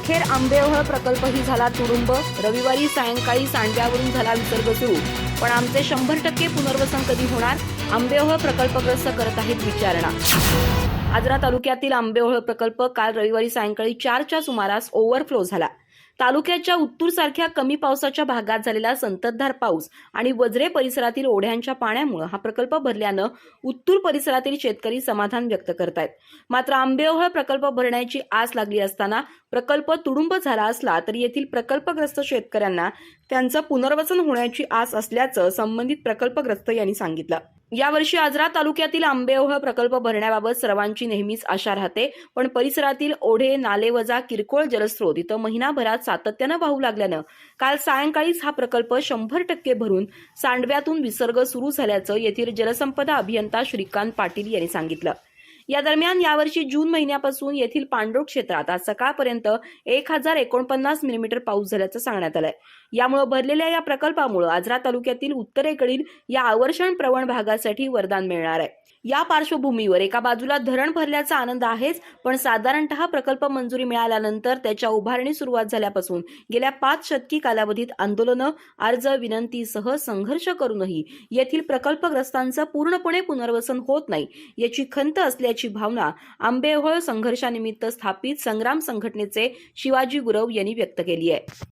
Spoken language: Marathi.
अखेर आंबेओहळ प्रकल्पही झाला तुडुंब। रविवारी सायंकाळी सांडव्यावरून झाला विसर्ग सुरू, पण आमचे 100% पुनर्वसन कधी होणार? आंबेओहळ प्रकल्पग्रस्त करत आहेत विचारणा। आजरा तालुक्यातील आंबेओहळ प्रकल्प काल रविवारी सायंकाळी 4च्या सुमारास ओव्हरफ्लो झाला। तालुक्याच्या उत्तूरसारख्या कमी पावसाच्या भागात झालेला संततधार पाऊस आणि वज्रे परिसरातील ओढ्यांच्या पाण्यामुळे हा प्रकल्प भरल्यानं उत्तूर परिसरातील शेतकरी समाधान व्यक्त करतायत। मात्र आंबेओहळ प्रकल्प भरण्याची आस लागली असताना प्रकल्प तुडुंब झाला असला तरी येथील प्रकल्पग्रस्त शेतकऱ्यांना त्यांचं पुनर्वसन होण्याची आस असल्याचं संबंधित प्रकल्पग्रस्त यांनी सांगितलं। यावर्षी आजरा तालुक्यातील आंबेओहळ प्रकल्प भरण्याबाबत सर्वांची नेहमीच आशा राहते, पण परिसरातील ओढे, नाले वजा किरकोळ जलस्रोत इथं महिनाभरात सातत्यानं वाहू लागल्यानं काल सायंकाळीच हा प्रकल्प 100% भरून सांडव्यातून विसर्ग सुरू झाल्याचं येथील जलसंपदा अभियंता श्रीकांत पाटील यांनी सांगितलं। या दरम्यान यावर्षी जून महिन्यापासून येथील पांडोळ क्षेत्रात आज सकाळपर्यंत 1049 मिलीमीटर पाऊस झाल्याचं सांगण्यात आलंय। यामुळे भरलेल्या या प्रकल्पामुळे आजरा तालुक्यातील उत्तरेकडील या आवर्षण प्रवण भागासाठी वरदान मिळणार आहे। या पार्श्वभूमीवर एका बाजूला धरण भरल्याचा आनंद आहेच, पण साधारणतः प्रकल्प मंजुरी मिळाल्यानंतर त्याच्या उभारणी सुरुवात झाल्यापासून गेल्या 5 शतकी कालावधीत आंदोलनं, अर्ज, विनंतीसह संघर्ष करूनही येथील प्रकल्पग्रस्तांचं पूर्णपणे पुनर्वसन होत नाही याची खंत असल्याची भावना आंबेओहळ संघर्षानिमित्त स्थापित संग्राम संघटनेचे शिवाजी गुरव यांनी व्यक्त केली आहे।